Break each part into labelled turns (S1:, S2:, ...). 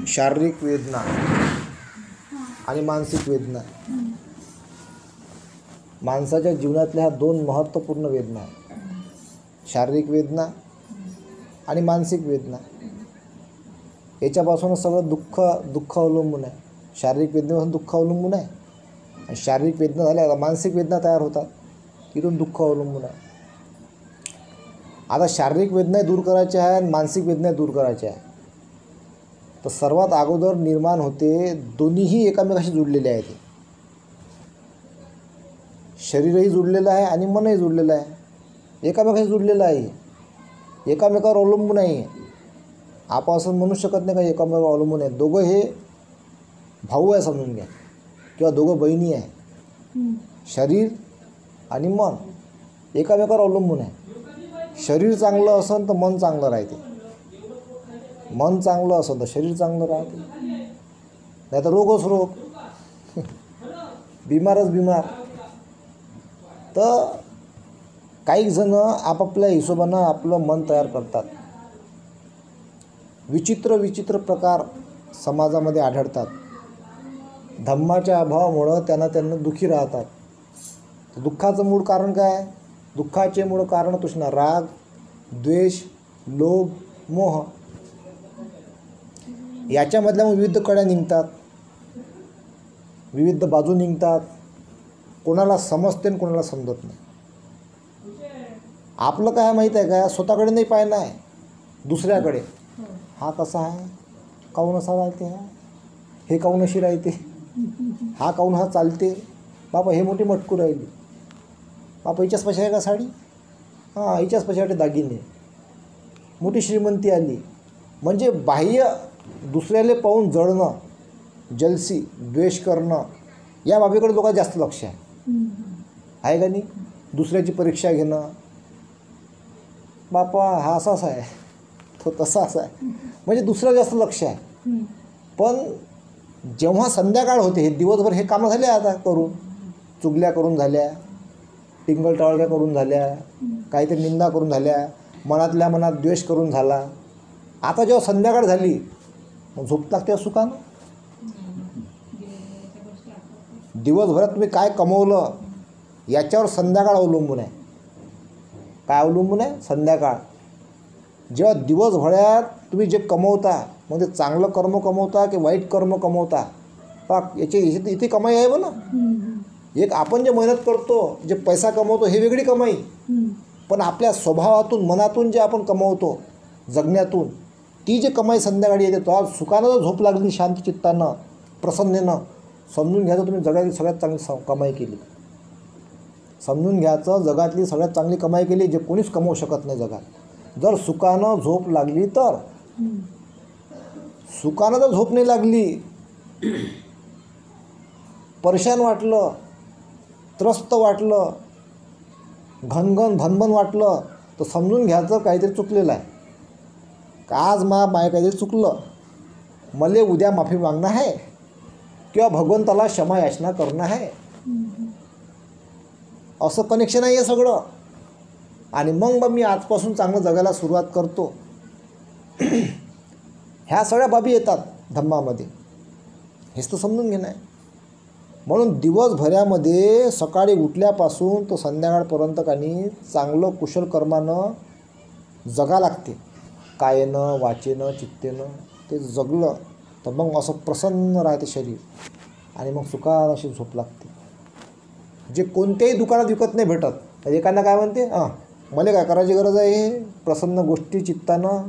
S1: शारीरिक वेदना आणि मानसिक वेदना. माणसाच्या जीवनातल्या ह्या दोन महत्त्वपूर्ण वेदना आहेत. शारीरिक वेदना आणि मानसिक वेदना. याच्यापासूनच सगळं दुःख अवलंबून आहे. शारीरिक वेदनेपासून दुःख अवलंबून आहे आणि शारीरिक वेदना झाल्या मानसिक वेदना तयार होतात, तिथून दुःख अवलंबून आहे. आता शारीरिक वेदनाही दूर करायच्या आहे आणि मानसिक वेदनाही दूर करायच्या आहे. तर सर्वात अगोदर निर्माण होते, दोन्हीही एकामेकाशी जुळलेले आहेत. शरीरही जुळलेलं आहे आणि मनही जुळलेलं आहे, एकामेकाशी जुळलेलं आहे, एकामेकावर अवलंबून आहे. आपण असं म्हणू शकत नाही का एकामेकावर अवलंबून आहे. दोघं हे भाऊ आहे समजून घ्या, किंवा दोघं बहिणी आहे. शरीर आणि मन एकामेकावर अवलंबून आहे. शरीर चांगलं असेल तर मन चांगलं राहते, मन चांगलं असेल तर शरीर चांगलं राहते, नाही तर रोगच रोग, बिमारच बिमार. तर काही जण आपापल्या हिशोबानं आपलं मन तयार करतात. विचित्र प्रकार समाजामध्ये आढळतात. धम्माच्या अभावामुळं त्यांना दुःखी राहतात. दुःखाचं मूळ कारण काय? दुःखाचे मूळ कारण तृष्णा, राग, द्वेष, लोभ, मोह. याच्यामधल्या मग विविध कड्या निघतात, विविध बाजू निघतात. कोणाला समजते आणि कोणाला समजत नाही. आपलं काय माहीत आहे का? स्वतःकडे नाही पाहिलं आहे, दुसऱ्याकडे. हा कसा आहे, काहून असा राहते, हे काहून अशी राहते, हा काहून हा चालते, बाबा हे मोठी मटकू राहिली, बाबा हिच्याच पैसे आहे का साडी, हां हिच्याच पैशासाठी दागिने, मोठी श्रीमंती आली. म्हणजे बाह्य दुसऱ्याला पाहून जळणं, जलसी, द्वेष करणं, या बाबीकडे लोकांचं जास्त लक्ष आहे का नाही? दुसऱ्याची परीक्षा घेणं, बापा हा असाच आहे, तो तसाच आहे, म्हणजे दुसरं जास्त लक्ष आहे. पण जेव्हा संध्याकाळ होते, हे दिवसभर हे कामं झाले आता करून, चुगल्या करून झाल्या, टिंगलटाळक्या करून झाल्या, काहीतरी निंदा करून झाल्या, मनातल्या मनात द्वेष करून झाला. आता जेव्हा संध्याकाळ झाली मग झोप लागते सुखानं. दिवसभरात तुम्ही काय कमवलं याच्यावर संध्याकाळ अवलंबून आहे. काय अवलंबून आहे? संध्याकाळ. जेव्हा दिवसभरात तुम्ही जे कमवता, मग ते चांगलं कर्म कमवता की वाईट कर्म कमवता, पाक इथे कमाई आहे ना. एक आपण जे मेहनत करतो, जे पैसा कमवतो, हे वेगळी कमाई. पण आपल्या स्वभावातून, मनातून जे आपण कमवतो, जगण्यातून, ती जे कमाई संध्याकाळी येते. तो आज सुखानं जर झोप लागली, शांत चित्तानं, प्रसन्नेनं, समजून घ्यायचं तुम्ही जगातली सगळ्यात चांगली कमाई केली. समजून घ्यायचं जगातली सगळ्यात चांगली कमाई केली, जे कोणीच कमवू शकत नाही जगात. जर सुखानं झोप लागली तर. सुखानं जर झोप नाही लागली, परेशान वाटलं, त्रस्त वाटलं, घनघन भनभन वाटलं, तर समजून घ्यायचं काहीतरी चुकलेलं आहे. आज माय काहीतरी चुकलं, मले उद्या माफी मागणं आहे किंवा भगवंताला क्षमा याचना करणं आहे, असं कनेक्शन आहे हे सगळं. आणि मग मी आजपासून चांगलं जगायला सुरुवात करतो. ह्या सगळ्या बाबी येतात धम्मामध्ये, हेच तर समजून घेणं आहे. म्हणून दिवसभरामध्ये सकाळी उठल्यापासून तो संध्याकाळपर्यंत काही चांगलं कुशल कर्मानं जगा लागते. कायेनं, वाचेनं, चित्तेनं ते जगलं तर मग असं प्रसन्न राहते शरीर आणि मग सुखात अशी झोप लागते. जे कोणत्याही दुकानात विकत नाही भेटत. एखादा काय म्हणते, मला काय करायची गरज आहे, हे प्रसन्न गोष्टी चित्तानं,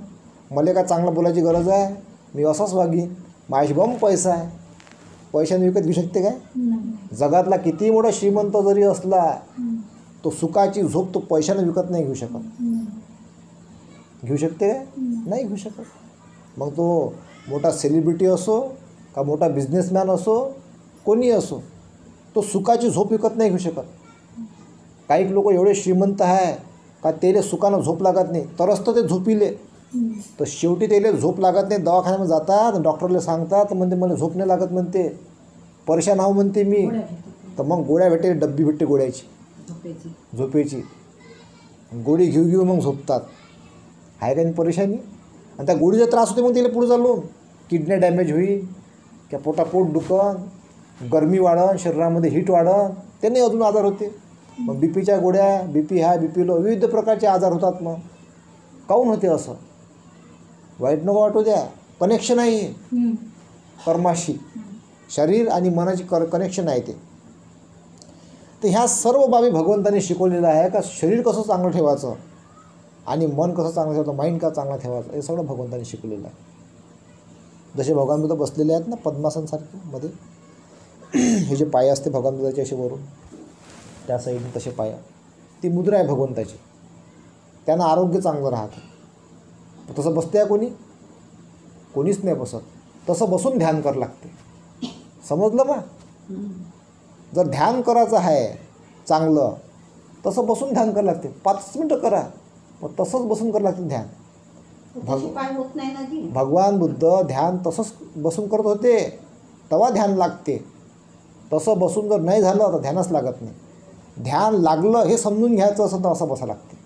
S1: मला काय चांगलं बोलायची गरज आहे, मी असाच वागीन, माझी बम पैसा आहे. पैशाने विकत घेऊ शकते काय? जगातला कितीही मोठा श्रीमंत जरी असला, तो सुखाची झोप तो पैशाने विकत नाही घेऊ शकत. घेऊ शकते काय? नाही घेऊ शकत. मग तो मोठा सेलिब्रिटी असो का मोठा बिझनेसमॅन असो, कोणी असो, तो सुखाची झोप विकत नाही घेऊ शकत. काही लोक एवढे श्रीमंत आहे का त्याला सुखानं झोप लागत नाही, तरच तर ते झोपिले. तर शेवटी त्याला झोप लागत नाही, दवाखान्यामध्ये जातात, डॉक्टरला सांगतात, म्हणते मला झोप नाही लागत म्हणते, परेशान आहो म्हणते मी. तर मग गोळ्या भेटते, डब्बी भेटते गोळ्याची, झोपेची गोळी घेऊ मग झोपतात. आहे का नाही परेशानी. आणि त्या गोळीचा त्रास होते मग तिला पुढे चालून किडनी डॅमेज होईल, त्या पोटापोट दुखन, गरमी वाढन, शरीरामध्ये हीट वाढन, त्याने अजून आजार होते. मग बी पीच्या गोळ्या, बी पी हाय, बी पी लो, विविध प्रकारचे आजार होतात. मग काऊन होते असं? वाईट नको वाटू द्या. कनेक्शन आहे कर्माशी, शरीर आणि मनाची कनेक्शन आहे ते. तर ह्या सर्व बाबी भगवंताने शिकवलेलं आहे का शरीर कसं चांगलं ठेवायचं आणि मन कसं चांगलं ठेवायचं, माइंड का चांगला ठेवायचं, हे सगळं भगवंताने शिकवलेलं आहे. जसे भगवान बुद्ध बसलेले आहेत ना पद्मासनसारखे मध्ये, हे जे पाय असते भगवान बुद्धाचे असे वरून त्या साईडने तसे पाया, ती मुद्रा आहे भगवंताची. त्यांना आरोग्य चांगलं राहतं. तसं बसते आहे कोणीच नाही बसत. तसं बसून ध्यान करावं लागते. समजलं बा? जर ध्यान करायचं आहे चांगलं, तसं बसून ध्यान करावं लागते. 5 मिनटं करा, मग तसंच बसून करावं लागते ध्यान. भगवान बुद्ध ध्यान तसंच बसून करत होते, तेव्हा ध्यान लागते. तसं बसून जर नाही झालं तर ध्यानच लागत नाही. ध्यान लागलं हे समजून घ्यायचं असं तर असं बसावं लागते.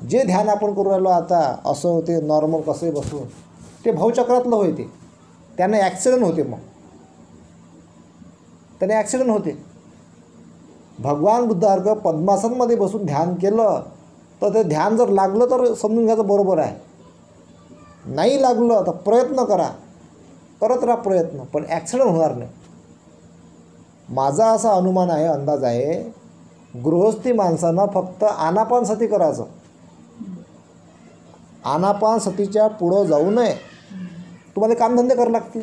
S1: जे ध्यान आपण करू राहिलो आता असं होते नॉर्मल कसंही बसून, ते भावचक्रातलं होय. ते त्याने ॲक्सिडेंट होते. मग त्याने ॲक्सिडेंट होते. भगवान बुद्धासारखं पद्मासनमध्ये बसून ध्यान केलं तर ते ध्यान जर लागलं तर समजून घ्यायचं बरोबर आहे. नाही लागलं तर प्रयत्न करा, करत राहा प्रयत्न, पण ॲक्सिडेंट होणार नाही. माझा असा अनुमान आहे, अंदाज आहे, गृहस्थी माणसानं फक्त आनापानसती करायचं. आनापानसतीच्या पुढं जाऊ नये. तुम्हाला कामधंदे करावे लागते,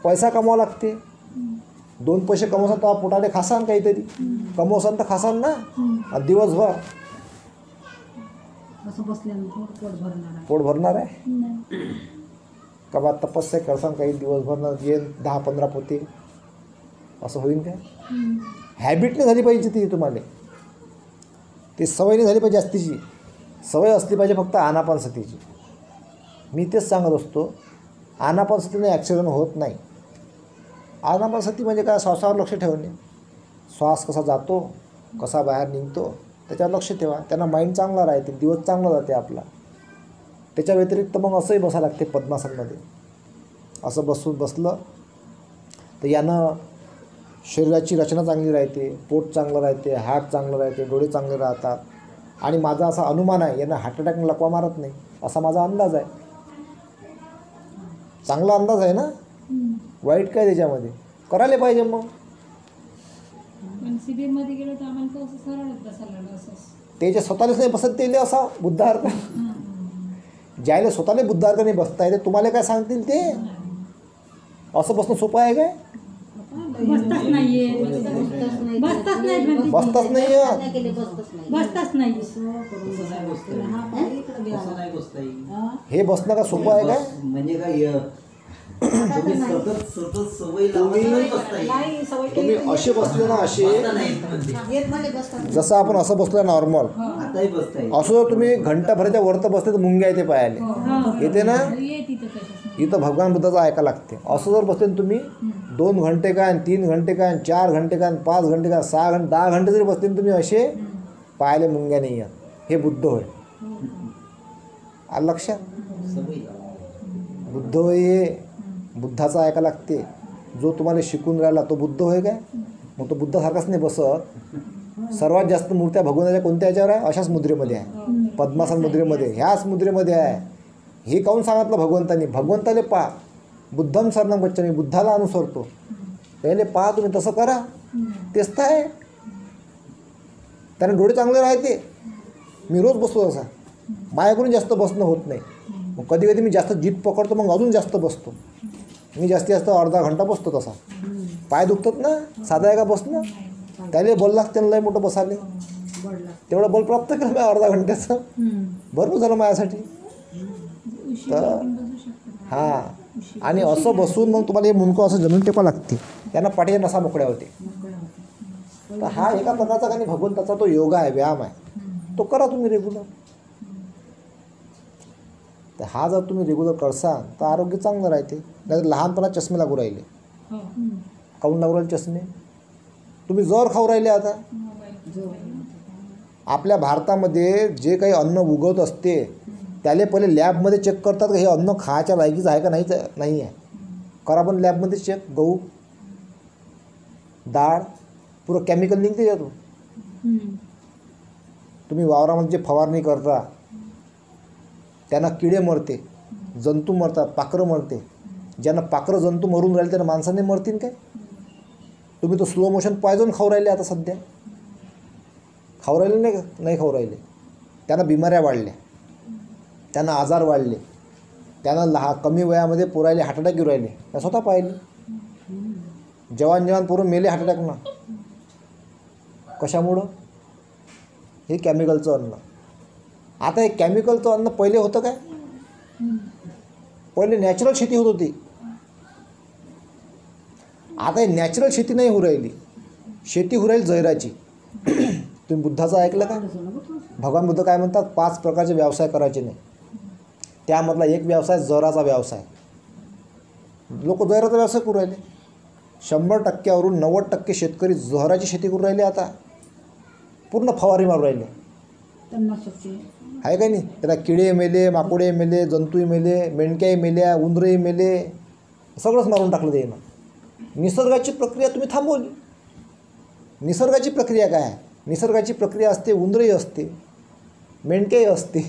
S1: पैसा कमवावा लागते. 2 पैसे कमवसान तर पोटाने खासान, काहीतरी कमवसान तर खासान ना दिवसभर. पोट भरणार आहे का बा? तपस्या करसान काही दिवसभर, जे 10-15 पोते असं होईल काय? हॅबिट नाही झाली पाहिजे ती तुम्हाला. ती सवय नाही झाली पाहिजे जास्तीची. सवय असली पाहिजे फक्त आनापानसतीची. मी तेच सांगत असतो, आनापानसतीने ॲक्सिडेंट होत नाही. आनापानसती म्हणजे काय? श्वासावर लक्ष ठेवणे. श्वास कसा जातो, कसा बाहेर निघतो, त्याच्यावर लक्ष ठेवा. त्यांना माइंड चांगला राहते, दिवस चांगला जाते आपला. त्याच्या व्यतिरिक्त मग असंही बसावं लागते पद्मासनमध्ये. असं बसलं तर यानं शरीराची रचना चांगली राहते, पोट चांगलं राहते, हार्ट चांगलं राहते, डोळे चांगले राहतात. आणि माझा असा अनुमान आहे, यांना हार्ट अटॅक लकवा मारत नाही, असा माझा अंदाज आहे. चांगला अंदाज आहे ना? वाईट काय त्याच्यामध्ये? करायला पाहिजे. मग
S2: शिबिरमध्ये गेलो तर आम्हाला असं सरळच बसायला
S1: त्याच्या स्वतःलाच नाही बसत ते असा बुद्धार्थ. ज्याला स्वतःला बुद्धार्थ नाही बसता येते, तुम्हाला काय सांगतील ते? असं बसणं सोपं आहे काय?
S2: बसताच नाही.
S1: हे बसणं का सोपं आहे काय?
S3: म्हणजे काय
S1: तुम्ही असे बसले ना, असे जसं आपण असं बसलो नॉर्मल, असं जर तुम्ही घंटाभराच्या वरत बसले तर मुंग्या येते पायाले, येते ना. इथं भगवान बुद्धाचं ऐका लागते. असं जर बसले तुम्ही 2 घंटे काय, 3 घंटे काय, 4 घंटे काय, 5 घंटे काय, 6 घंटे, 10 घंटे जरी बसले तुम्ही असे, पायाले मुंग्या नाही आहेत. हे बुद्ध होय. आलं लक्षात? बुद्ध होय. हे बुद्धाचा ऐका लागते. जो तुम्हाला शिकून राहिला तो बुद्ध होय काय? मग तो बुद्धासारखाच नाही बसत. सर्वात जास्त मूर्त्या भगवंताच्या कोणत्या याच्यावर आहे? अशाच मुद्रेमध्ये आहे, पद्मासन मुद्रेमध्ये, ह्याच मुद्रेमध्ये आहे. हे काहून सांगितलं भगवंतांनी? भगवंताले पहा, बुद्धम शरणं गच्छामि, बुद्धाला अनुसरतो. पहिले पहा तुम्ही, तसं करा. तेच तर आहे. त्याने डोळे चांगले राहते. मी रोज बसतो तसा. माझ्याकडून जास्त बसणं होत नाही. मग कधी कधी मी जास्त जीत पकडतो, मग अजून जास्त बसतो. मी जास्तीत जास्त अर्धा घंटा बसतो तसा. पाय दुखतात ना, साधा आहे का बसणं? त्याला बल लागते ना लय मोठं बसाले. तेवढं बल प्राप्त केलं मी अर्धा घंट्याचं, भरपूर झालं माझ्यासाठी. तर हां, आणि असं बसून मग तुम्हाला हे मुंडकं असं जमीन टेपा लागते, त्यांना पाठीच्या नसा मोकळ्या होते. तर हा एका प्रकारचा काही भगवंताचा तो योगा आहे, व्यायाम आहे. तो करा तुम्ही रेग्युलर. तर हा जर तुम्ही रेग्युलर करसाल तर आरोग्य चांगलं राहते. नाही तर लहानपणात चष्मे लागू राहिले. काहून लागू राहिले चष्मे? तुम्ही जर खाऊ राहिले आता, आपल्या भारतामध्ये जे काही अन्न उगवत असते त्याले पहिले लॅबमध्ये चेक करतात का हे अन्न खायच्या लायकीचं आहे का नाही आहे. करा पण लॅबमध्ये चेक. गहू डाळ पुरं केमिकल निघते त्यातून. तुम्ही वावरामध्ये जे फवारणी करता त्यांना किडे मरते, जंतू मरतात, पाखरं मरते. ज्यांना पाखरं जंतू मरून राहिले त्यांना माणसाने मरतील काय. तुम्ही तो स्लो मोशन पॉयझन खाऊ राहिले आता सध्या. खाऊ राहिले नाही खाऊ राहिले. त्यांना बिमाऱ्या वाढल्या, त्यांना आजार वाढले, त्यांना कमी वयामध्ये पोरायले हार्ट अटॅक येऊ राहिले. त्या स्वतः पाहिले. जवान पोरं मेले हार्ट अटॅकनं. कशामुळं? हे केमिकलचं अन्न. आता हे केमिकलचं अन्न पहिले होतं काय? पहिले नॅचरल शेती होत होती. आता हे नॅचरल शेती नाही होऊ राहिली. शेती होऊ राहील जैराची. तुम्ही बुद्धाचं ऐकलं का? भगवान बुद्ध काय म्हणतात? 5 प्रकारचे व्यवसाय करायचे नाही. त्यामधला एक व्यवसाय जहराचा व्यवसाय. लोक जहराचा व्यवसाय करू राहिले. 100%वरून 90% शेतकरी जहराची शेती करू राहिले. आता पूर्ण फवारणी मारू राहिले. आहे का नाही? त्याला किडे मेले, माकोडे मेले, जंतूही मेले, मेंढक्याही मेल्या, उंदरही मेले, सगळंच मारून टाकलं त्यानं. निसर्गाची प्रक्रिया तुम्ही थांबवली. निसर्गाची प्रक्रिया काय आहे? निसर्गाची प्रक्रिया असते, उंदरही असते, मेंढकेही असते,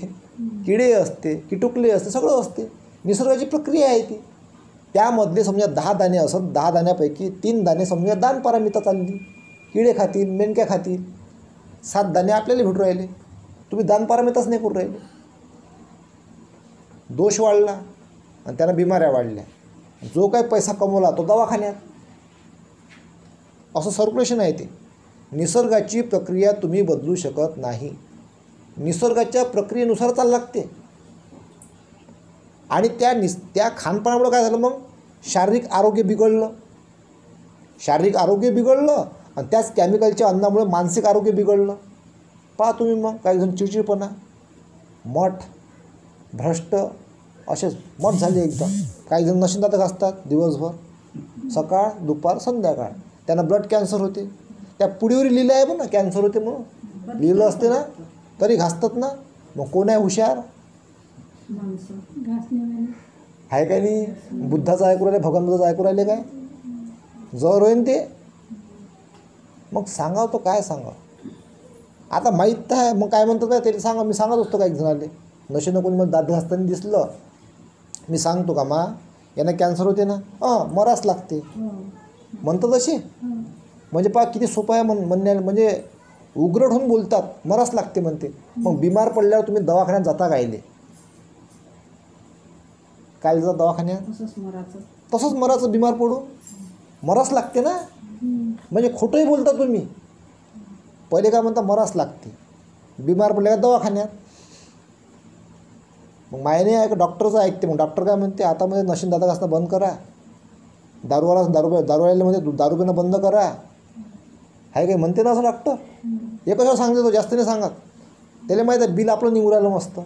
S1: किडे असते, किटुकले असते, सगळं असते. निसर्गाची प्रक्रिया आहे ती. त्यामधले समजा 10 दाणे असत, 10 दाण्यापैकी 3 दाणे समजा दान पारामिता चालली. किडे खातील, मेंढक्या खातील. 7 दाणे आपल्याला भेटू राहिले. तुम्ही दान पारामिताच नाही करू राहिले. दोष वाढला आणि त्यांना बिमाऱ्या वाढल्या. जो काही पैसा कमवला तो दवाखान्यात. असं सर्क्युलेशन आहे ते. निसर्गाची प्रक्रिया तुम्ही बदलू शकत नाही. निसर्गाच्या प्रक्रियेनुसार चालू लागते. आणि त्या खानपानामुळं काय झालं मग? शारीरिक आरोग्य बिघडलं. शारीरिक आरोग्य बिघडलं आणि त्याच केमिकलच्या अन्नामुळे मानसिक आरोग्य बिघडलं. पहा तुम्ही मग काही जण चिडचिडपणा, मठ, भ्रष्ट असेच मठ झाले एकदम. काही जण नशिनदातक असतात दिवसभर, सकाळ दुपार संध्याकाळ. त्यांना ब्लड कॅन्सर होते. त्या पुढीवर लिहिलं आहे ना कॅन्सर होते म्हणून. लिहिलं असते ना तरी घासतात ना. मग कोण आहे हुशार? आहे काय नाही? बुद्धाचं ऐकू राहिले, भगवान बुद्धाचं ऐकू राहिले काय? जर होईन ते. मग सांगाव तो काय सांगावं? आता माहीत तर आहे. मग काय म्हणतात त्याला सांगा. मी सांगत असतो काही जणाले. नशेनं कोणी मला दात घासताना दिसलं मी सांगतो का मा यांना कॅन्सर होते ना, मराच लागते म्हणतात असे. म्हणजे पहा किती सोपं आहे म्हणण्याला. म्हणजे उग्रट होऊन बोलतात. मराच लागते म्हणते. मग बिमार पडल्यावर तुम्ही दवाखान्यात जाता कायले? काय जाता दवाखान्यात? तसंच मराचं. बिमार पडून मराच लागते ना. म्हणजे खोटंही बोलता तुम्ही. पहिले काय म्हणता? मराच लागते. बिमार पडल्या का दवाखान्यात. मग मायने ऐक डॉक्टरचं ऐकते. मग डॉक्टर काय म्हणते? आता मध्ये नशीन दादा घासणं बंद करा. दारूवाल्याला मध्ये दारू पिणं बंद करा. आहे काही म्हणते ना असं डॉक्टर. हे कशावर सांगते तो? जास्त नाही सांगत. त्याला माहीत आहे बिल आपलं निघू राहिलं मस्त.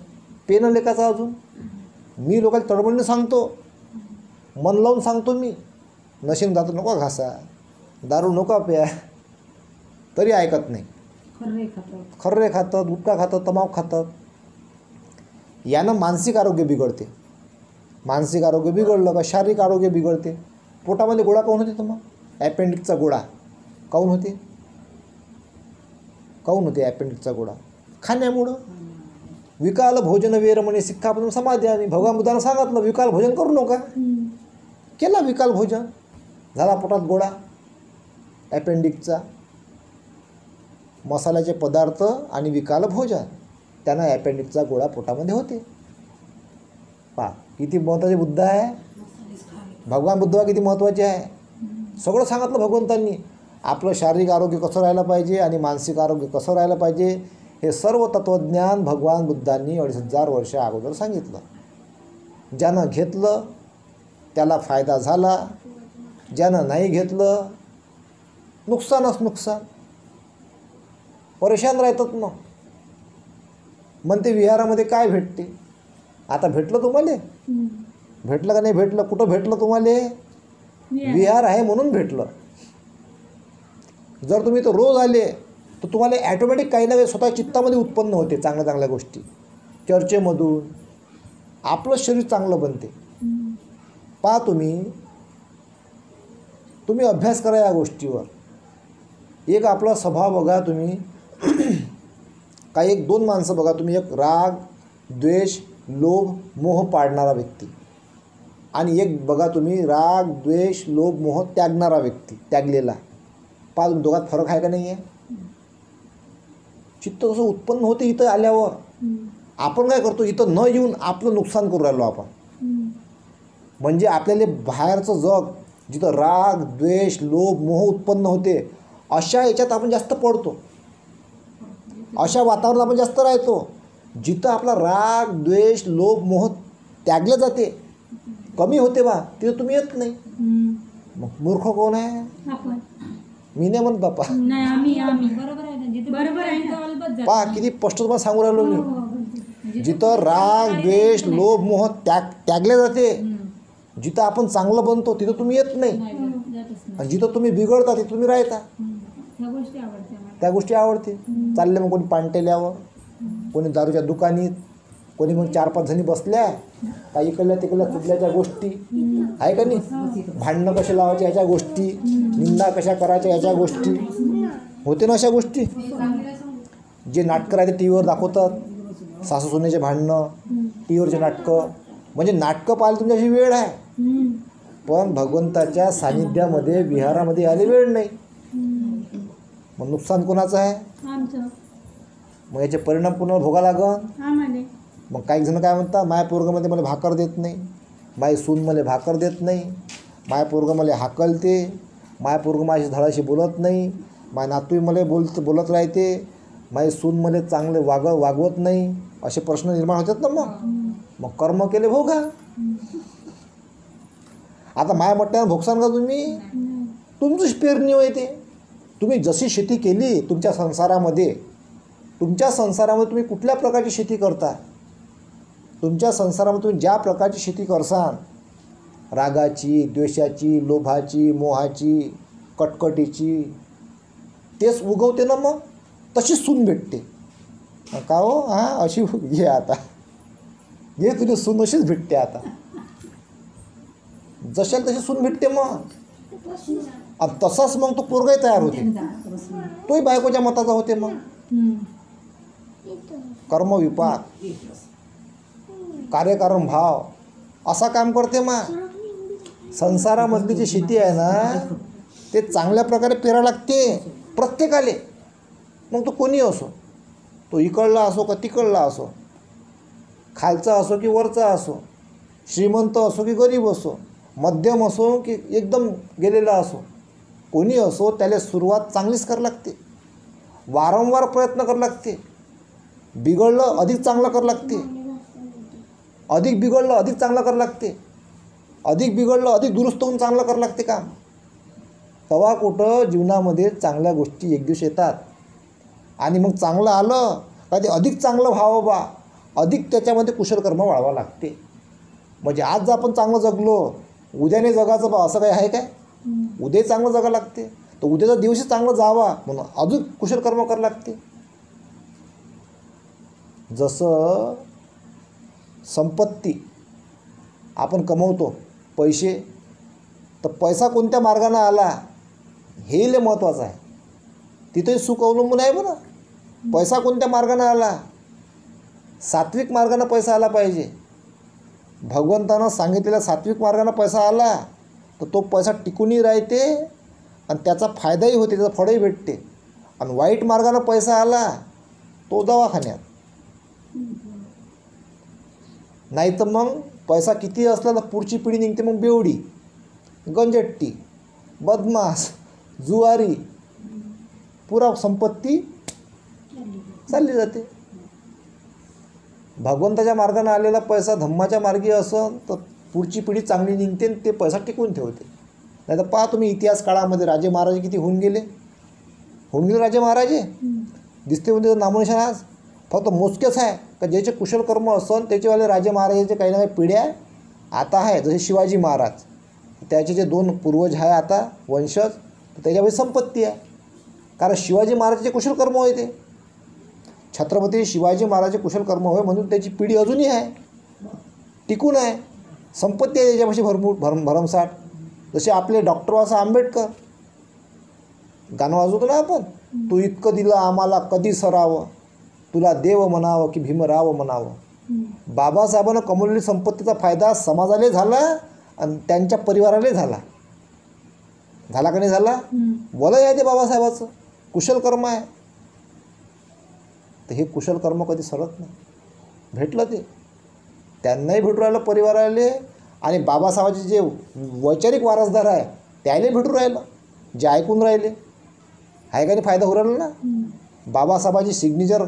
S1: पेन लेखाचं अजून. मी लोकांना तडमडीने सांगतो, मन लावून सांगतो मी. नशीन दारू नको घासा, दारू नको प्या, तरी ऐकत नाही. खर्रे खातात, गुटखा खातात, तंबाखू खातात. यानं मानसिक आरोग्य बिघडते. मानसिक आरोग्य बिघडलं का शारीरिक आरोग्य बिघडते. पोटामध्ये गोळा काऊन होते? तर मग ॲपेंडिक्सचा गोळा काऊन होते? काऊन होते ॲपेंडिक्सचा गोळा? खाण्यामुळं. विकाल भोजन वेरमणे सिक्खापदं समादयामि. भगवान बुद्धानं सांगितलं विकाल भोजन करू नका. केला विकाल भोजन, झाला पोटात गोळा ॲपेंडिक्सचा. मसाल्याचे पदार्थ आणि विकाल भोजन, त्यानं ॲपेंडिक्सचा गोळा पोटामध्ये होते. पहा किती महत्त्वाचे बुद्ध आहे. भगवान बुद्ध किती महत्त्वाचे आहे. सगळं सांगितलं भगवंतांनी. आपलं शारीरिक आरोग्य कसं राहायला पाहिजे आणि मानसिक आरोग्य कसं राहायला पाहिजे हे सर्व तत्त्वज्ञान भगवान बुद्धांनी 2500 वर्ष अगोदर सांगितलं. ज्यानं घेतलं त्याला फायदा झाला, ज्यानं नाही घेतलं नुकसानच नुकसान. परेशान राहतात. मग म्हणते विहारामध्ये काय भेटते? आता भेटलं तुम्हाला? भेटलं का नाही भेटलं? कुठं भेटलं तुम्हाला? विहार आहे म्हणून भेटलं. जर तुम्ही तर रोज आले तर तर तुम्हाला ॲटोमॅटिक काही ना काही स्वतः चित्तामध्ये उत्पन्न होते चांगल्या चांगल्या गोष्टी. चर्चेमधून आपलं शरीर चांगलं बनते. पहा तुम्ही अभ्यास करा या गोष्टीवर. एक आपला स्वभाव बघा तुम्ही. काही 1-2 माणसं बघा तुम्ही. एक राग, द्वेष, लोभ, मोह पाडणारा व्यक्ती आणि एक बघा तुम्ही राग, द्वेष, लोभ, मोह त्यागणारा व्यक्ती, त्यागलेला. पहा तुम्ही दोघात फरक आहे का नाही आहे? चित्त कसं उत्पन्न होते इथं आल्यावर. आपण काय करतो, इथं न येऊन आपलं नुकसान करू राहिलो आपण. म्हणजे आपल्याला बाहेरचं जग जिथं राग, द्वेष, लोभ, मोह उत्पन्न होते अशा याच्यात आपण जास्त पडतो. अशा वातावरणात आपण जास्त राहतो. जिथं आपला राग, द्वेष, लोभ, मोह त्यागले जाते, कमी होते बा, तिथं तुम्ही येत नाही. मग मूर्ख कोण आहे?
S2: आपण.
S1: मी नाही म्हणत बापा.
S2: नाही, आम्ही बरोबर आहे ना. जिथे बरोबर आहे ना, अलबत्त जातो.
S1: पहा किती स्पष्ट तुम्हाला सांगू राहिलो
S2: हो,
S1: मी.
S2: हो.
S1: जिथं राग, द्वेष, लोभ, मोह त्यागले जाते, जिथं आपण चांगलं बनतो तिथं तुम्ही येत नाही.
S2: नाही, जातच नाही.
S1: आणि जिथं तुम्ही बिघडता तिथं तुम्ही राहता.
S2: ह्या गोष्टी आवडतात मला.
S1: त्या गोष्टी आवडते. चालले मग कोणी पाणटेल्यावर, कोणी दारूच्या दुकानीत, कोणी मग 4-5 जणी बसल्या, काही इकडल्या तिकडल्या चुकल्याच्या गोष्टी आहे का नाही. भांडणं कसे लावायचे ह्याच्या गोष्टी, निंदा कशा करायच्या ह्याच्या गोष्टी होते ना. अशा गोष्टी जे नाटकं राहते टी व्हीवर दाखवतात, सासू सुनेचे भांडणं, टी व्हीवरचे नाटकं. म्हणजे नाटकं पाहायला तुमच्याशी वेळ आहे, पण भगवंताच्या सानिध्यामध्ये विहारामध्ये यायला वेळ नाही. मग नुकसान कोणाचं आहे?
S2: आमचं.
S1: मग याचे परिणाम पुन्हा भोगा लागन.
S2: आम्हाला.
S1: मग काही जण काय म्हणतात, माय पोरगंमध्ये मला भाकर देत नाही, माय सून मला भाकर देत नाही, माय पोरगं मला हाकलते, माय पोरगं माझ्याशी धडाशी बोलत नाही, माय नातू मला बोलत राहते, माय सून मला चांगले वागवत नाही. असे प्रश्न निर्माण होतात ना. मग कर्म केले भोगा. आता माय म्हटल्यानं भोगसान का तुम्ही? तुमचीच पेरणी होय ते. तुम्ही जशी शेती केली तुमच्या संसारामध्ये तुम्ही कुठल्या प्रकारची शेती करता, तुमच्या संसारामध्ये तुम्ही ज्या प्रकारची शेती करसान, रागाची, द्वेषाची, लोभाची, मोहाची, कटकटीची, तेच उगवते ना. मग तशीच सून भेटते का हो? हां, अशी घे आता, घे तुझी सून अशीच भेटते आता. जशाला तशी सून भेटते. मग तसाच मग तो पोरगाही तयार होते, तोही बायकोच्या मताचा होते. मग कर्मविपाक, कार्यकारण भाव असा काम करते. मग संसारामधली जी शेती आहे ना, ते चांगल्या प्रकारे पेरा लागते प्रत्येकाले. मग तो कोणी असो, तो इकडला असो का तिकडला असो, खालचा असो की वरचा असो, श्रीमंत असो की गरीब असो, मध्यम असो की एकदम गेलेला असो, कोणी असो, त्याला सुरुवात चांगलीच करावी लागते. वारंवार प्रयत्न करावे लागते. बिघडलं अधिक चांगलं करावं लागते, अधिक बिघडलं अधिक चांगलं करावं लागते, अधिक बिघडलं अधिक दुरुस्त होऊन चांगलं करावं लागते काम. तेव्हा कुठं जीवनामध्ये चांगल्या गोष्टी एक दिवस येतात. आणि मग चांगलं आलं का ते अधिक चांगलं व्हावं बा, अधिक त्याच्यामध्ये कुशलकर्म वाढवावं लागते. म्हणजे आज जर आपण चांगलं जगलो, उद्याने जगाचं बा असं काही आहे काय? उद्याही चांगलं जगावं लागते. तर उद्याचा दिवसही चांगलं जावा म्हणून अजून कुशलकर्म करावं लागते. जसं संपत्ती आपण कमवतो, पैसे, तर पैसा कोणत्या मार्गाने आला हे लय महत्त्वाचं आहे. तिथेही सुख अवलंबून आहे बरं. पैसा कोणत्या मार्गाने आला? सात्विक मार्गाने पैसा आला पाहिजे. भगवंतानं सांगितलेल्या सात्विक मार्गाने पैसा आला तर तो पैसा टिकूनही राहते आणि त्याचा फायदाही होते, त्याचं फळही भेटते. आणि वाईट मार्गाने पैसा आला तो दवाखान्यात. नाही तर मग पैसा किती असला तर पुढची पिढी निघते मग बेवडी, गंजट्टी, बदमाश, जुवारी, पुरा संपत्ती चालली जाते. भगवंताच्या मार्गाने आलेला पैसा धम्माच्या मार्गी असन तर पुढची पिढी चांगली निघते आणि ते पैसा टिकून ठेवते. नाही तर पहा तुम्ही इतिहास काळामध्ये राजे महाराजे किती होऊन गेले राजे महाराजे. दिसते म्हणजे नामोनिशाण आज फक्त मोजकेच आहे का ज्याचे कुशल कर्म असन त्याचेवाले राजे महाराजाचे काही ना काही पिढ्या आता आहे. जसे शिवाजी महाराज, त्याचे जे 2 पूर्वज आहे आता वंशज, त्याच्यामध्ये संपत्ती आहे. कारण शिवाजी महाराजाचे कुशल कर्म होय ते. छत्रपती शिवाजी महाराजाचे कुशल कर्म होय म्हणून त्याची पिढी अजूनही आहे, टिकून आहे. संपत्ती आहे त्याच्यापाशी भरमसाठ. जसे आपले डॉक्टर बाबासाहेब आंबेडकर, गाणं वाजवतो ना आपण, तू इतकं दिलं आम्हाला कधी सरावं, तुला देव म्हणावं की भीमराव म्हणावं. बाबासाहेबांना कमवलेली संपत्तीचा फायदा समाजाला झाला आणि त्यांच्या परिवाराला झाला. झाला का नाही झाला? वलय आहे ते बाबासाहेबाचं, कुशल कर्म आहे. तर हे कुशल कर्म कधी सरत नाही. भेटलं ते त्यांनाही भेटू राहिलं परिवाराले, आणि बाबासाहेबाचे जे वैचारिक वारसदार आहे त्याला भेटू राहिलं, जे ऐकून राहिले. आहे का नाही फायदा होऊ राहिला ना. बाबासाहेबाची सिग्नेचर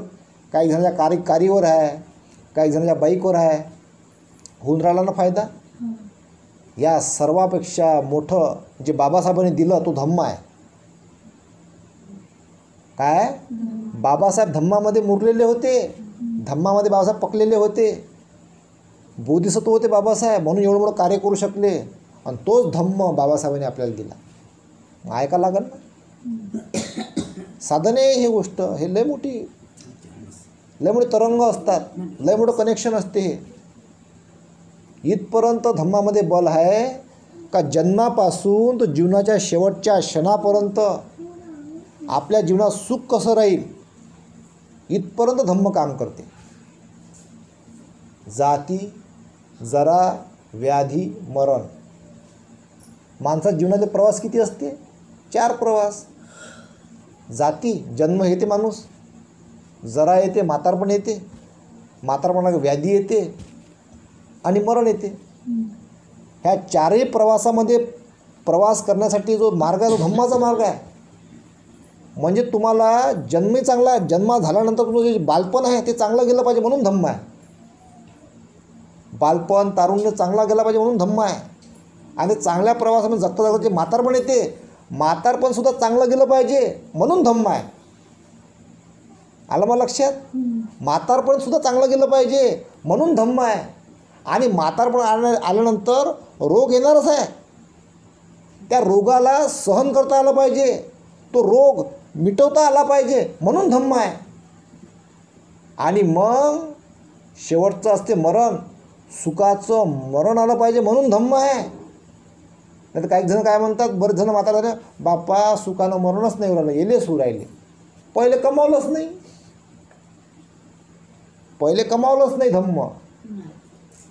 S1: काही जणांच्या कारीवर आहे, काही जणांच्या बाईकवर आहे, होऊन राहिला ना फायदा. या सर्वापेक्षा मोठं जे बाबासाहेबांनी दिलं तो धम्म आहे. काय? बाबासाहेब धम्मामध्ये मुरलेले होते, धम्मामध्ये बाबासाहेब पकलेले होते, बोधिसत्व होते बाबासाहेब, म्हणून एवढं मोठं कार्य करू शकले. आणि तोच धम्म बाबासाहेबांनी आपल्याला दिला. ऐका लागेल ना. साधन आहे हे गोष्ट, हे लय मोठी, लय मोठे तरंग असतात, लय मोठं कनेक्शन असते. हे इथपर्यंत धम्मामध्ये बल आहे का जन्मापासून तर जीवनाच्या शेवटच्या क्षणापर्यंत आपल्या जीवनात सुख कसं राहील इथपर्यंत धम्म काम करते. जाती, जरा, व्याधी, मरण. माणसाच्या जीवनाचे प्रवास किती असते? 4 प्रवास. जाती, जन्म येते माणूस, जरा येते, म्हातारपण येते, म्हातारपणाला व्याधी येते आणि मरण येते. ह्या 4ही प्रवासामध्ये प्रवास करण्यासाठी जो मार्ग आहे तो धम्माचा मार्ग आहे. म्हणजे तुम्हाला जन्मही चांगला, जन्म झाल्यानंतर तुमचं जे बालपण आहे ते चांगलं गेलं पाहिजे म्हणून धम्म आहे. बालपण तारुण्य चांगला गेला पाहिजे म्हणून धम्म आहे. आणि चांगल्या प्रवासामध्ये जगता जगता जे म्हातारपण येते, म्हातारपणसुद्धा चांगलं गेलं पाहिजे म्हणून धम्म आहे. आलं मला लक्षात? म्हातारपणसुद्धा चांगलं गेलं पाहिजे म्हणून धम्म आहे. आणि म्हातारपण आल्यानंतर रोग येणारच आहे, त्या रोगाला सहन करता आलं पाहिजे, तो रोग मिटवता आला पाहिजे म्हणून धम्म आहे. आणि मग शेवटचं असते मरण, सुखाचं मरण आलं पाहिजे म्हणून धम्म आहे. नाही तर काही जण काय म्हणतात, बरेच जण म्हातारे झाले, बापा सुखानं मरणच नाही राहिलं, येले सू राहिले. पहिले कमावलंच नाही, पहिले कमावलंच नाही धम्म,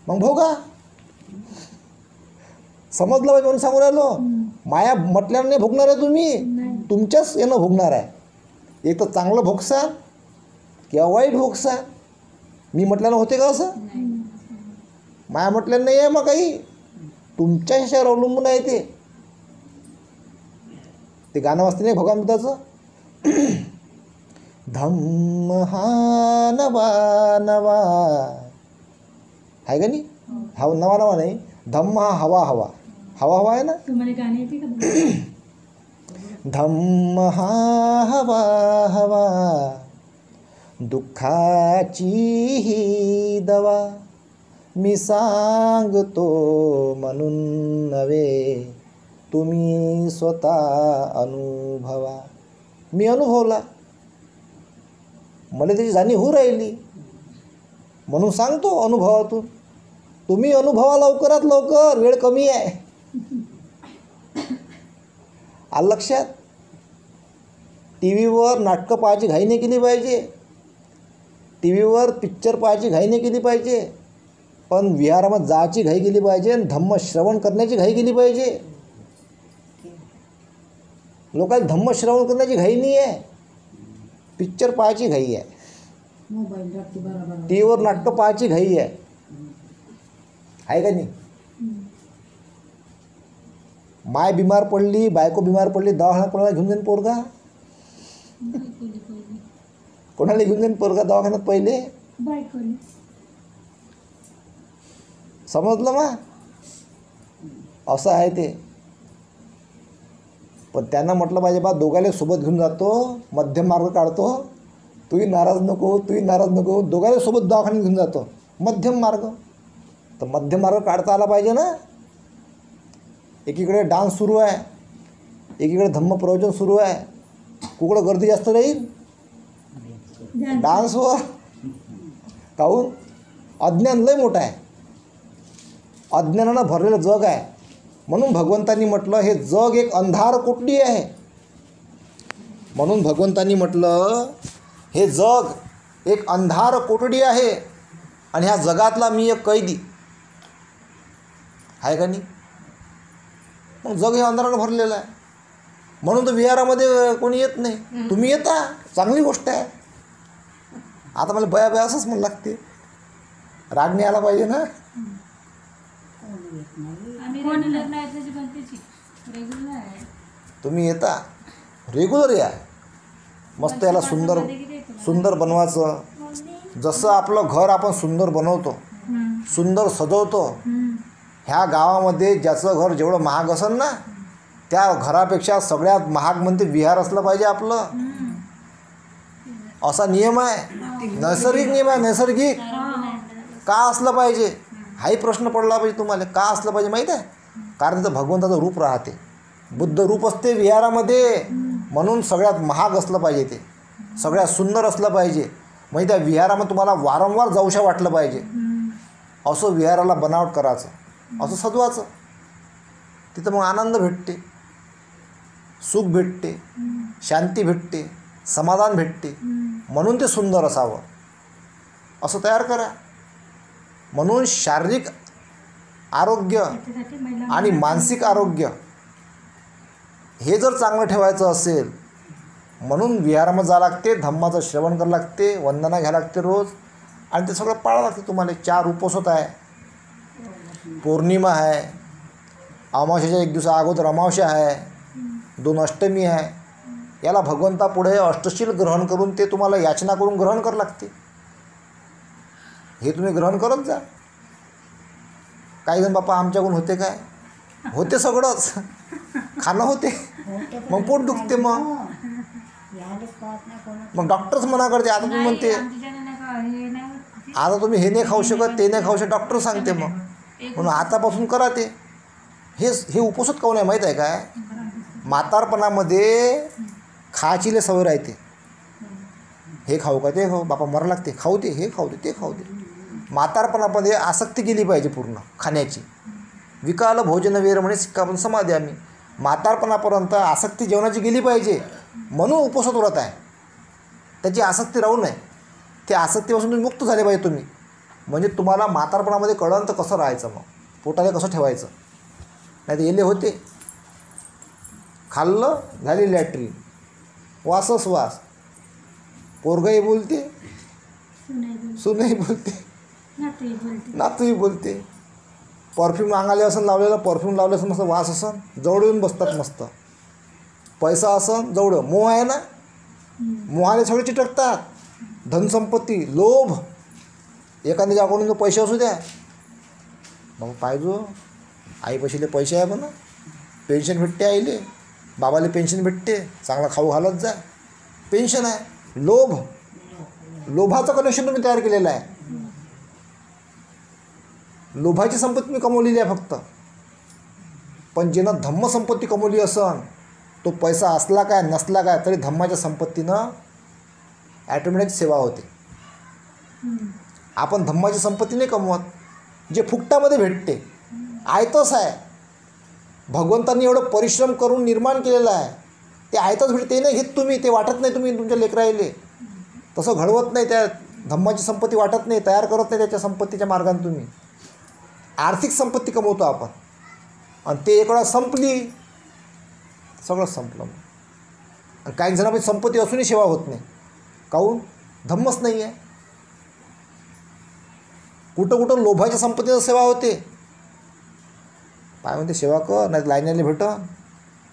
S1: मग भोगा. समजलं पाहिजे म्हणून सांगू राहिलो. माया म्हटल्यानं नाही भोगणार आहे तुम्ही, तुमच्याच यानं भोगणार आहे. एक तर चांगलं भोगसा किंवा वाईट भोगसा. मी म्हटल्यानं होते का असं? माया म्हटल्यानं नाही आहे, मग काही तुमच्या ह्याच्यावर अवलंबून आहे ते. ते गाणं वाजते नाही भगवंताचं, धम्म हा नवा नवा, आहे का नाही? हा नवा नवा नाही, धम्म हा हवा हवा, हवा हवा आहे ना.
S2: तुम्हाला गाणे येते का?
S1: धम्म हा हवा हवा, दुःखाची ही दवा, मी सांगतो म्हणून नव्हे, तुम्ही स्वतः अनुभवा. मी अनुभवला, मला त्याची जाणीव होऊ राहिली म्हणून सांगतो अनुभवातून. तुम्ही अनुभवा लवकरात लवकर, वेळ कमी आहे. आलं लक्षात? टी व्हीवर नाटकं पाहायची घाई नाही केली पाहिजे, टी व्हीवर पिक्चर पाहायची घाई नाही केली पाहिजे, पण विहारामध्ये जायची घाई केली पाहिजे आणि धम्म श्रवण करण्याची घाई केली पाहिजे. लोकांना धम्म श्रवण करण्याची घाई नाही आहे, पिक्चर पाहायची घाई आहे, टी व्हीवर नाटकं पाहायची घाई आहे. आहे का नाही? माय बिमार पडली, बायको बिमार पडली, दवाखान्यात कोणाला घेऊन जाईन पोरगा? कोणाला घेऊन जाईन पोरगा दवाखान्यात पहिले? समजलं मा? असं आहे ते. पण त्यांना म्हटलं पाहिजे बा दोघाले सोबत घेऊन जातो, मध्यम मार्ग काढतो, तूही नाराज नको, तूही नाराज नको, दोघाले सोबत दवाखान्यात घेऊन जातो, मध्यम मार्ग. तर मध्यम मार्ग काढता आला पाहिजे ना. एकीकडे डान्स सुरू आहे, एकीकडे धम्म प्रवचन सुरू आहे, कुकडं गर्दी जास्त राहील डान्सवर. काहून अज्ञान लय मोठं आहे, अज्ञानानं भरलेलं जग आहे. म्हणून भगवंतांनी म्हटलं हे जग एक अंधार कोठडी आहे. म्हणून भगवंतांनी म्हटलं हे जग एक अंधार कोठडी आहे आणि ह्या जगातला मी एक कैदी आहे का नाही. मग जग हे अंधारानं भरलेलं आहे. म्हणून तर विहारामध्ये कोणी येत नाही. तुम्ही येता, चांगली गोष्ट आहे. आता मला बया बया असंच म्हणू लागते, राग नाही आला पाहिजे ना.
S2: आम्ही रेग्युलर नाही त्याची पण त्याची रेग्युलर आहे.
S1: तुम्ही येता, रेग्युलर या. मस्त याला सुंदर सुंदर बनवायचं. जसं आपलं घर आपण सुंदर बनवतो, सुंदर सजवतो, ह्या गावामध्ये ज्याचं घर जेवढं महाग असेल ना त्या घरापेक्षा सगळ्यात महाग म्हणते विहार असलं पाहिजे आपलं. असा नियम आहे, नैसर्गिक नियम आहे. नैसर्गिक का असलं पाहिजे हाही प्रश्न पडला पाहिजे तुम्हाला. का असलं पाहिजे माहीत आहे? कारण तिथं भगवंताचं रूप राहते, बुद्ध रूप असते विहारामध्ये. म्हणून सगळ्यात महाग असलं पाहिजे, ते सगळ्यात सुंदर असलं पाहिजे. म्हणजे त्या विहारामध्ये तुम्हाला वारंवार जाऊशा वाटलं पाहिजे. असं विहाराला बनावट करायचं, असं सजवायचं. तिथं मग आनंद भेटते, सुख भेटते, शांती भेटते, समाधान भेटते. म्हणून ते सुंदर असावं असं तयार करा. म्हणून शारीरिक आरोग्य आणि मानसिक आरोग्य हे जर चांगलं ठेवायचं असेल, म्हणून विहारामध्ये जावं लागते, धम्माचं श्रवण करावं लागते, वंदना घ्यावं लागते रोज. आणि ते सगळं पाळावं लागते तुम्हाला. 4 उपोषित आहे, पौर्णिमा आहे, अमावस्येच्या 1 दिवसा अगोदर अमावस्या आहे, 2 अष्टमी आहे. याला भगवंतापुढे अष्टशील ग्रहण करून ते तुम्हाला याचना करून ग्रहण करावं लागते. हे तुम्ही ग्रहण करत जा. काही जण बापा आमच्याकडून होते काय, होते सगळंच, खाणं होते, मग पोट दुखते, मग डॉक्टरच मना करते. आता तुम्ही म्हणते आता तुम्ही हे नाही खाऊ शकत, ते नाही खाऊ शकत, डॉक्टर सांगते. मग म्हणून आतापासून करा ते. हे उपवासात काहून आहे माहीत आहे काय? म्हातारपणामध्ये खायची लय सवय राहते. हे खाऊ का ते खाऊ, बापा मरा लागते, खाऊ दे, हे खाऊ दे, ते खाऊ दे. म्हातारपणामध्ये आसक्ती गेली पाहिजे पूर्ण खाण्याची. विकाल भोजन वेर म्हणे सिक्कापण समाधी. आम्ही म्हातारपणापर्यंत आसक्ती जेवणाची गेली पाहिजे, म्हणून उपवासात व्रत आहे. त्याची आसक्ती राहू नये. त्या आसक्तीपासून तुम्ही मुक्त झाले पाहिजे तुम्ही. म्हणजे तुम्हाला म्हातारपणामध्ये कळलं तर कसं राहायचं, मग पोटाला कसं ठेवायचं. नाही तर येले होते, खाल्लं झाली लॅट्रिन, वासच वास, पोरगंही बोलते, सुनही बोलते, नातूही बोलते. परफ्यूम अंगाले असं लावलेलं, परफ्यूम लावलं असं मस्त वास असं, जवळ येऊन बसतात मस्त. पैसा असं जवळ, मोह आहे ना, मोहाने सगळे चिटकतात. धनसंपत्ती, लोभ. एखाद्याच्या अकाउंटमध्ये पैसे असू द्या, मग पाहिजे आई पैशाले पैसे आहे म्हणा, पेन्शन भेटते आईले, बाबाले पेन्शन भेटते, चांगला खाऊ घालत जा, पेन्शन आहे. लोभ, लोभाचं कनेक्शन तुम्ही तयार केलेलं आहे. लोभाची संपत्ती तुम्ही कमवलेली आहे फक्त. पण ज्यानं धम्मसंपत्ती कमवली असन, तो पैसा असला काय नसला काय तरी धम्माच्या संपत्तीनं ॲटोमॅटिक सेवा होते. आपण धम्माची संपत्ती नाही कमवत, जे फुकटामध्ये भेटते, आयतच आहे. भगवंतांनी एवढं परिश्रम करून निर्माण केलेलं आहे, ते आयतच भेटते. ते नाही घेत तुम्ही, ते वाटत नाही तुम्ही तुमच्या लेकरायले. तसं घडवत नाही, त्या धम्माची संपत्ती वाटत नाही, तयार करत नाही त्याच्या संपत्तीच्या मार्गाने. तुम्ही आर्थिक संपत्ती कमवतो आपण, आणि ते एक वेळा संपली, सगळं संपलं. आणि काही जणांमध्ये संपत्ती असूनही सेवा होत नाही. काहून? धम्मच नाही आहे. कुठं कुठं लोभाच्या संपत्तीचं सेवा होते. काय म्हणते, सेवा कर नाही लाईनीला भेटन,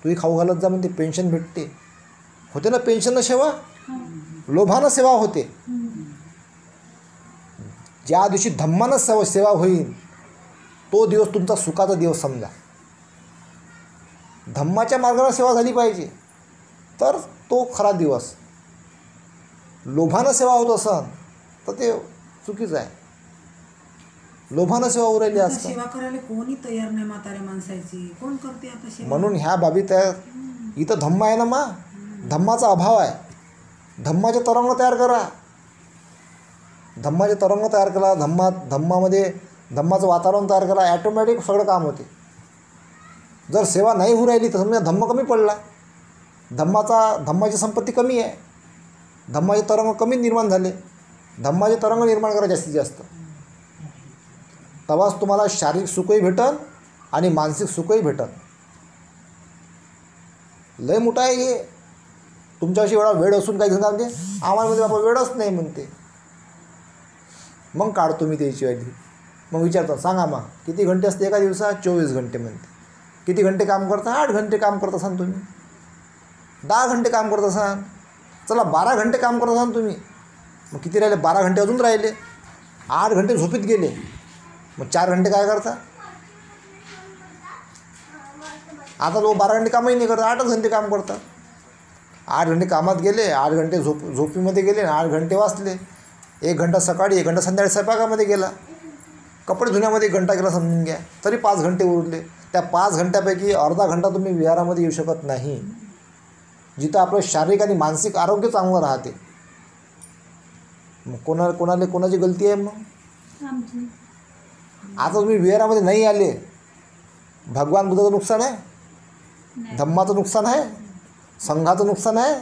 S1: तूही खाऊ घालत जा म्हणते, पेन्शन भेटते. होते ना पेन्शननं सेवा, लोभानं सेवा होते. ज्या दिवशी धम्मानं सेवा होईल तो दिवस तुमचा सुखाचा दिवस समजा. धम्माच्या मार्गाने सेवा झाली पाहिजे तर तो खरा दिवस. लोभानं सेवा होत असन तर ते चुकीचं आहे. लोभानं सेवा उरायली असते.
S3: सेवा करायला कोणी तयार नाही म्हाताऱ्या माणसाची, कोण करते आता सेवा.
S1: म्हणून ह्या बाबी त्या इथं धम्म आहे ना मा, धम्माचा अभाव आहे. धम्माचे तरंग तयार करा. धम्माचे तरंग तयार करा. धम्मामध्ये धम्माचं वातावरण तयार करा. ॲटोमॅटिक सगळं काम होते. जर सेवा नाही होऊ राहिली तर समजा धम्म कमी पडला. धम्माची संपत्ती कमी आहे. धम्माचे तरंग कमी निर्माण झाले. धम्माचे तरंग निर्माण करा जास्तीत जास्त. तेव्हाच तुम्हाला शारीरिक सुखही भेटन आणि मानसिक सुखही भेटन. लय मोठा आहे हे. तुमच्याशी एवढा वेळ असून काही सांगा म्हणते आम्हाला मध्ये बाबा वेळच नाही म्हणते. मग काढतो मी त्याची आधी. मग विचारतो सांगा मग किती घंटे असते एका दिवसात? 24 घंटे म्हणते. किती घंटे काम करता? 8 घंटे काम करत असाल तुम्ही. 10 घंटे काम करत असाल. चला 12 घंटे काम करत असाल तुम्ही. मग किती राहिले? 12 घंटे अजून राहिले. 8 घंटे झोपीत गेले. मग 4 घंटे काय करता? आता लोक 12 घंटे कामही नाही करतात. 8च घंटे काम करतात. 8 घंटे कामात गेले. 8 घंटे झोपीमध्ये गेले. 8 घंटे वाचले. 1 घंटा सकाळी 1 घंटा संध्याकाळी स्वयंपाकामध्ये गेला. कपडे धुण्यामध्ये 1 घंटा गेला समजून घ्या. तरी 5 घंटे उरले. त्या 5 घंट्यापैकी अर्धा घंटा तुम्ही विहारामध्ये येऊ शकत नाही, जिथं आपलं शारीरिक आणि मानसिक आरोग्य चांगलं राहते. मग कोणाची गलती आहे? मग
S2: आमची.
S1: आता तुम्ही विहारामध्ये नाही आले, भगवान बुद्धाचं नुकसान आहे, धम्माचं नुकसान आहे, संघाचं नुकसान आहे.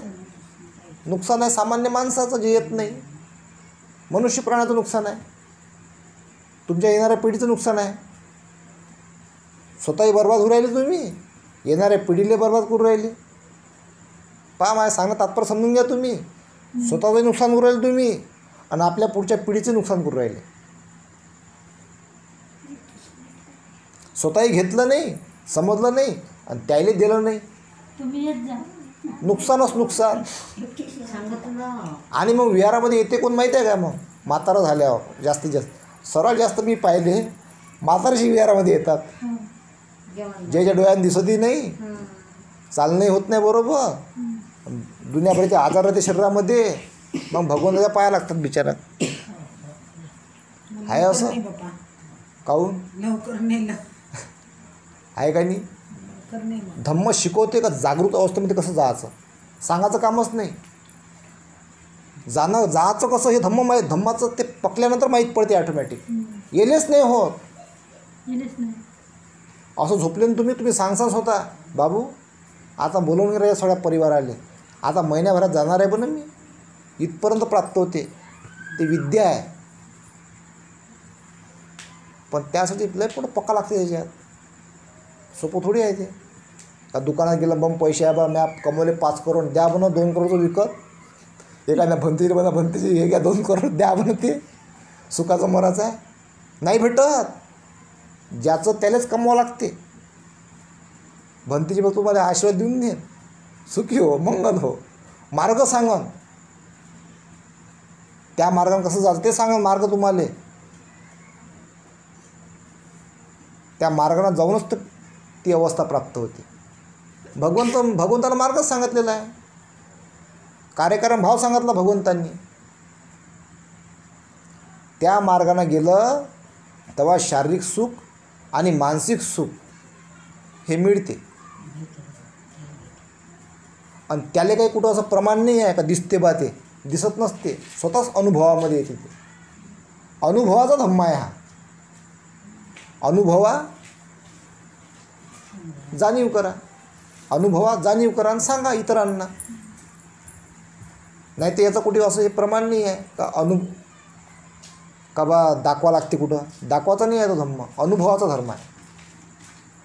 S1: नुकसान आहे सामान्य माणसाचं जे येत नाही. मनुष्य प्राण्याचं नुकसान आहे. तुमच्या येणाऱ्या पिढीचं नुकसान आहे. स्वतःही बर्बाद होऊ राहिले तुम्ही, येणाऱ्या पिढीला बर्बाद करू राहिले. पहा माझ्या सांगणं तात्पर्य समजून घ्या तुम्ही. स्वतःचंही नुकसान करू राहिले तुम्ही आणि आपल्या पुढच्या पिढीचं नुकसान करू राहिले. स्वतःही घेतलं नाही, समजलं नाही आणि त्याला दिलं नाही.
S2: तुम्ही येत जा.
S1: नुकसानच नुकसान. आणि मग विहारामध्ये येते कोण माहिती आहे का? मग म्हातारा झाल्यावर जास्तीत जास्त सर्वात जास्त मी पाहिले म्हाताराशी विहारामध्ये येतात. ज्याच्या डोळ्यात दिसतही नाही, चालणंही होत नाही बरोबर, दुनियाभरचे आजार राहते शरीरामध्ये. मग भगवंताच्या पाया लागतात बिचारा. आहे असं काहून
S3: लवकर नेलं
S1: आहे का नाही? धम्म शिकवते का जागृत अवस्थेमध्ये कसं जायचं, सांगायचं कामच नाही. जायचं कसं हे धम्माचं ते पकल्यानंतर माहीत पडते ऑटोमॅटिक. येलेच नाही होत.
S2: येणेच नाही.
S1: असं झोपले ना तुम्ही सांगसाल स्वतः बाबू आता बोलवून राहिले सगळ्या परिवाराले, आता महिन्याभरात जाणार आहे पण मी. इथपर्यंत प्राप्त होते. ते विद्या आहे. पण त्यासाठी लय पुढं पक्का लागते त्याच्यात. सोपं थोडी आहे ते. का दुकानात गेलं बम पैसे आहे बा मॅ कमवले 5 करोड द्या बनव 2 करोडचं विकत. एखाद्या भंतीची बना भंतीची हे घ्या 2 करोड द्या बनव. ते सुखाचं मराचं आहे. नाही भेटत. ज्याचं त्यालाच कमवावं लागते. भंतीची बघ तुम्हाला आशीर्वाद देऊन देईन, सुखी हो, मंगल हो, मार्ग सांगन. त्या मार्गाने कसं जायचं ते सांगन मार्ग तुम्हाला. त्या मार्गाने जाऊनच तर ती अवस्था प्राप्त होते. भगवंतानं मार्गच सांगितलेला आहे. कार्यक्रम भाव सांगितला भगवंतांनी. त्या मार्गाने गेलं तेव्हा शारीरिक सुख आणि मानसिक सुख हे मिळते. आणि त्याला काही कुठं असं प्रमाण नाही आहे का दिसते बा, ते दिसत नसते. स्वतःच अनुभवामध्ये येते. ते अनुभवाचा धम्मा आहे हा. अनुभवा जाणीव करा. अनुभवा जाणीव करा आणि सांगा इतरांना. नाही तर याचं कुठे असं हे प्रमाण नाही आहे का बा दाखवा लागते कुठं. दाखवाचा नाही आहे तो धम्म, अनुभवाचा धर्म आहे.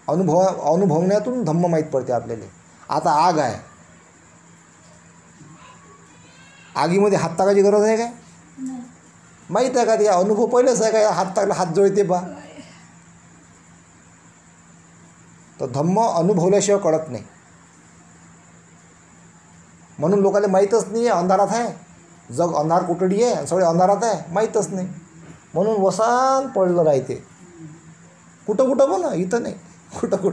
S1: अनुभवण्यातून धम्म माहीत पडते आपल्याला. आता आग आहे, आगीमध्ये हात टाकायची गरज आहे काय? माहीत आहे का? ते अनुभव पहिलेच आहे का हात टाकला हात जळते बा. तर धम्म अनुभवल्याशिवाय कळत नाही. म्हणून लोकांना माहीतच नाही आहे अंधारात आहे. जग अंधार कोठडी आहे आणि सगळे अंधारात आहे, माहीतच नाही. म्हणून वसान पडलं राहते. कुठं पण, इथं नाही, कुठं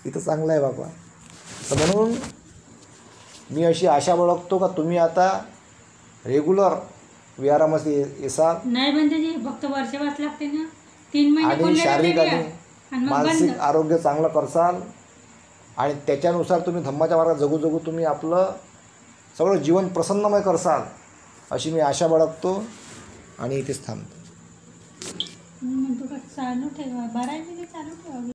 S1: इथं चांगलं आहे बाबा. तर म्हणून मी अशी आशा बाळगतो का तुम्ही आता रेग्युलर विहारामध्ये येसाल.
S2: नाही म्हणजे जी फक्त वर्षावास लागते ना. 3 महिने
S1: आणि
S2: बोलले
S1: शारीरिक
S2: जाते
S1: आणि
S2: आणि मग
S1: मानसिक
S2: बंद.
S1: आरोग्य चांगलं करसाल आणि त्याच्यानुसार तुम्ही धम्माच्या मार्गात जगू जगू तुम्ही आपलं सगळं जीवन प्रसन्नमय करसाल अशी मी आशा बाळगतो आणि इथेच थांबतो.
S2: म्हणतो का चालू ठेवा 12